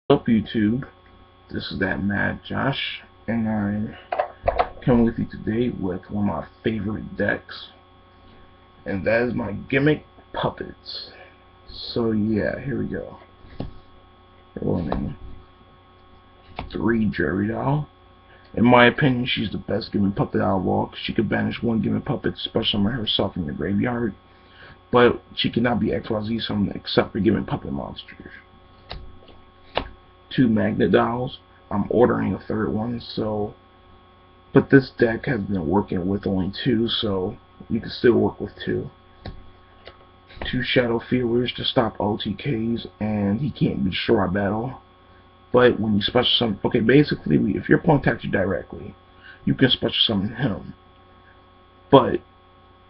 Up YouTube, this is that Mad Josh, and I'm coming with you today with one of my favorite decks, and that is my Gimmick Puppets. So yeah, here we go. We're running 3 Jerry Doll. In my opinion, she's the best Gimmick Puppet out of all. She could banish one Gimmick Puppet, special summon herself in the graveyard, but she cannot be XYZ summoned except for Gimmick Puppet monsters. 2 Magnet Dolls. I'm ordering a third one, but this deck has been working with only 2, so you can still work with 2. 2 Shadow Feelers to stop OTKs, and he can't be destroyed by battle. But when you special summon, okay, basically, if your opponent attacks you directly, you can special summon him. But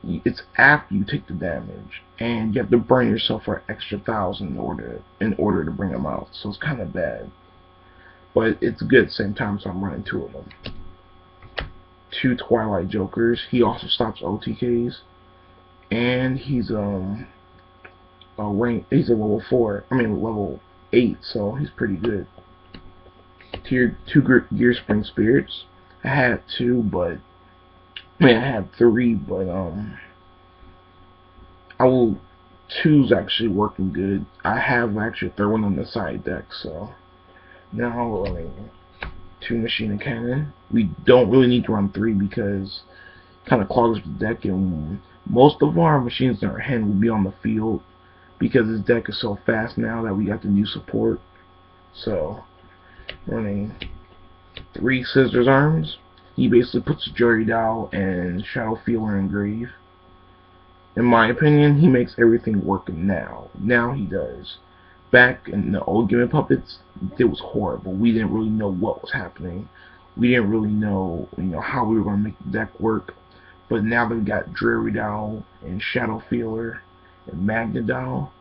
it's after you take the damage, and you have to burn yourself for an extra 1,000 in order to bring him out. So it's kind of bad, but it's good at the same time. So I'm running 2 of them. 2 Twilight Jokers. He also stops OTKs, and he's a level 4. I mean level 8, so he's pretty good. 2 Gear Spring Spirits. I had 2, but I had 3, but I will 2's actually working good. I have actually a third one on the side deck, so now we're running 2 Machine Cannon. We don't really need to run 3 because it kind of clogs the deck, and most of our machines in our hand will be on the field because this deck is so fast now that we got the new support. So running 3 Scissors Arms. He basically puts Jury Doll and Shadow Feeler in grave. In my opinion, he makes everything work now. Now he does. Back in the old Gimmick Puppets, it was horrible. We didn't really know what was happening. We didn't really know, how we were going to make the deck work. But now that we got Dreary Doll and Shadow Feeler and Magnet Doll,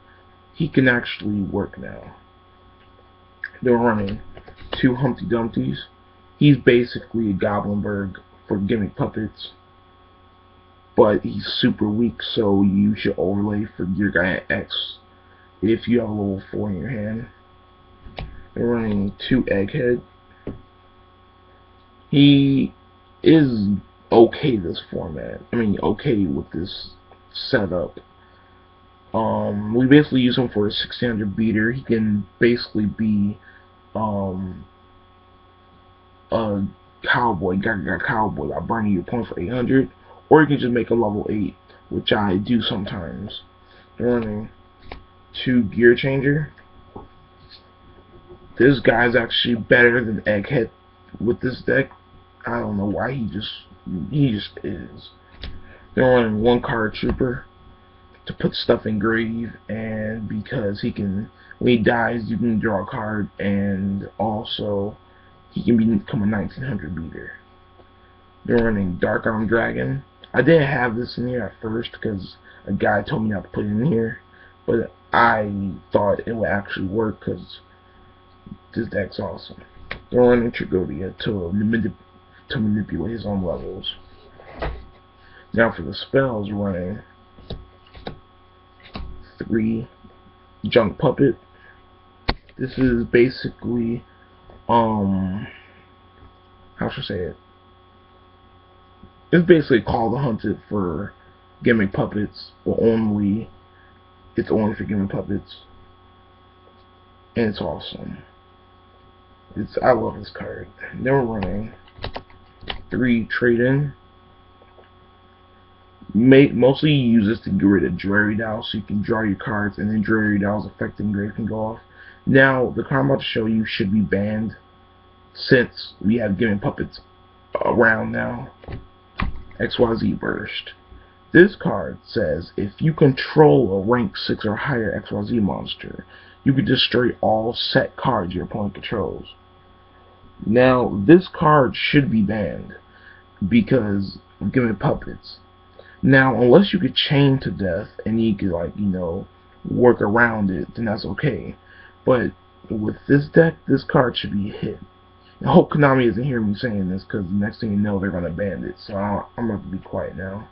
he can actually work now. They're running 2 Humpty Dumptys. He's basically a Goblinberg for Gimmick Puppets, but he's super weak, so you should overlay for your guy at X if you have a level 4 in your hand. They're running 2 Egghead. He is okay this format. I mean, okay with this setup. We basically use him for a 1600 beater. He can basically be a cowboy, Gaga Cowboy. I burn you a point for 800, or you can just make a level 8, which I do sometimes. They're running 2 Gear Changer. This guy's actually better than Egghead with this deck. I don't know why, he just is. They're running 1 Card Trooper to put stuff in grave, and because he can, when he dies, you can draw a card, and also he can become a 1900 beater. They're running Dark Arm Dragon. I didn't have this in here at first because a guy told me not to put it in here, but I thought it would actually work because this deck's awesome. They're running Tragodia to manipulate his own levels. Now for the spells, running 3 Junk Puppet. This is basically how should I say it? It's basically Call the Hunted for Gimmick Puppets, but it's only for Gimmick Puppets, and it's awesome. I love this card. Then we're running 3 Trade-In. Mostly you use this to get rid of Dreary Doll, so you can draw your cards, and then Dreary Doll's effect in grave can go off. Now, the card I'm about to show you should be banned since we have Gimmick Puppets around now. XYZ Burst. This card says if you control a rank 6 or higher XYZ monster, you can destroy all set cards your opponent controls. Now, this card should be banned because of Gimmick Puppets. Now, unless you could chain to death and you could, work around it, then that's okay. But with this deck, this card should be hit. I hope Konami doesn't hear me saying this, because the next thing you know, they're going to ban it. So I'm going to be quiet now.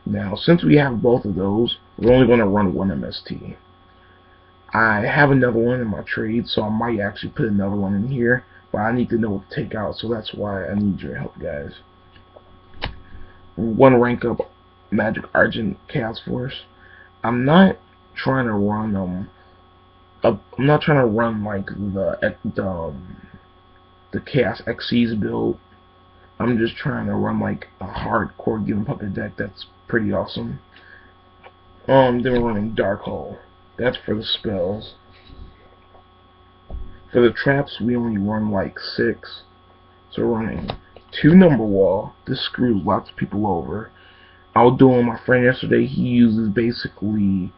Now, since we have both of those, we're only going to run 1 MST. I have another one in my trade, so I might actually put another one in here, but I need to know what to take out, so that's why I need your help, guys. One rank up Magic Argent Chaos Force. I'm not trying to run I'm not trying to run like the Chaos XC's build. I'm just trying to run like a hardcore Gimmick Puppet deck that's pretty awesome. Then we're running Dark Hole. That's for the spells. For the traps, we only run like 6. So we're running 2 Number Wall. This screws lots of people over. I was doing my friend yesterday. He uses basically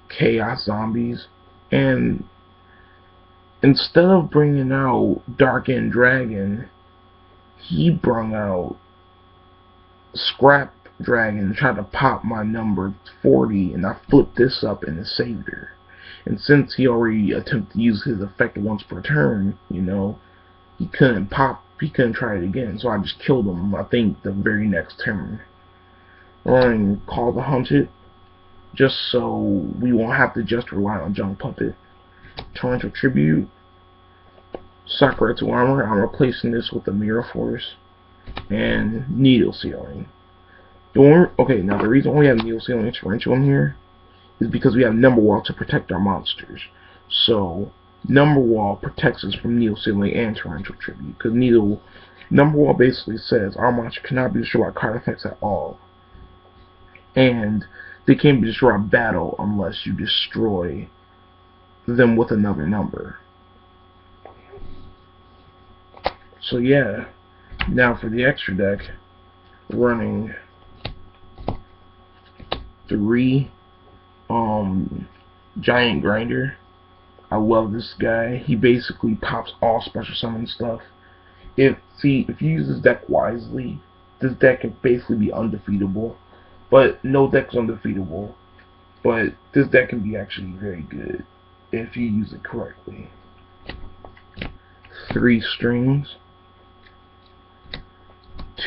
Chaos Zombies. And instead of bringing out Dark End Dragon, he brung out Scrap Dragon and tried to pop my number 40, and I flipped this up and it saved her. And since he already attempted to use his effect once per turn, you know, he couldn't try it again, so I just killed him, I think, the very next turn. Running Call the Hunted, just so we won't have to just rely on Junk Puppet. Torrential Tribute, Sakura to Armor, I'm replacing this with the Mirror Force, and Needle Sealing. Okay, now the reason why we have Needle Sealing and Torrential in here is because we have Number Wall to protect our monsters. So, Number Wall protects us from Needle Sealing and Torrential Tribute, because Number Wall basically says our monster cannot be destroyed by card effects at all. And they can't be destroyed in battle unless you destroy them with another number. So yeah, now for the extra deck, running 3 Giant Grinder. I love this guy. He basically pops all special summon stuff. If you use this deck wisely, this deck can basically be undefeatable. But no deck's undefeatable. But this deck can be actually very good if you use it correctly. 3 Strings.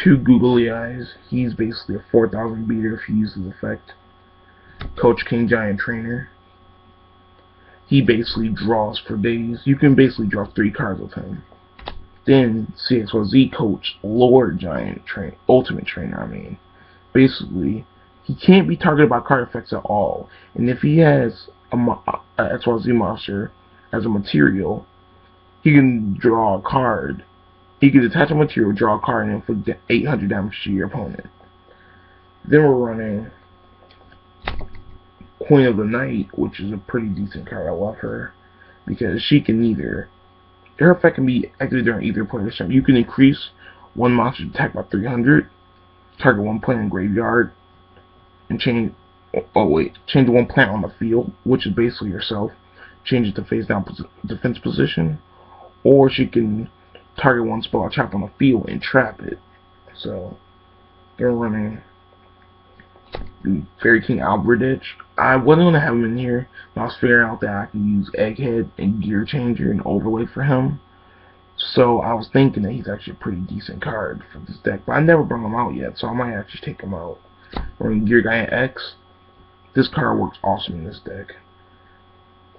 2 Googly Eyes. He's basically a 4,000 beater if you use his effect. Coach King Giant Trainer. He basically draws for days. You can basically draw 3 cards with him. Then CXYZ Coach Lord Giant Ultimate Trainer, I mean. Basically, he can't be targeted by card effects at all. And if he has a XYZ monster as a material, he can draw a card. He can attach a material, draw a card, and inflict 800 damage to your opponent. Then we're running Queen of the Night, which is a pretty decent card. I love her because she can her effect can be activated during either player's turn. You can increase one monster's attack by 300, target one planet in graveyard, and change one planet on the field, which is basically yourself. Change it to face down defense position, or she can target one spell or trap on the field and trap it. So they're running Fairy King Alberditch. I wasn't going to have him in here, but I was figuring out that I can use Egghead and Gear Changer and overlay for him. So I was thinking that he's actually a pretty decent card for this deck, but I never brought him out yet, so I might actually take him out. Running Gear Giant X. This card works awesome in this deck.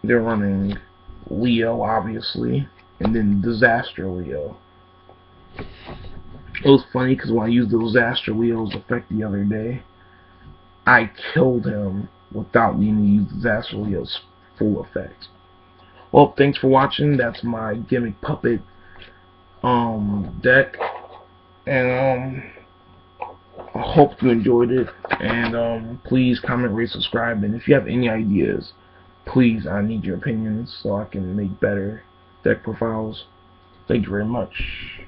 They're running Leo, obviously, and then Disaster Leo. It was funny because when I used the Disaster Leo's effect the other day, I killed him without needing to use Disaster Leo's full effect. Well, thanks for watching. That's my Gimmick Puppet deck, and I hope you enjoyed it. And please comment, rate, subscribe, and if you have any ideas, please, I need your opinions so I can make better deck profiles. Thank you very much.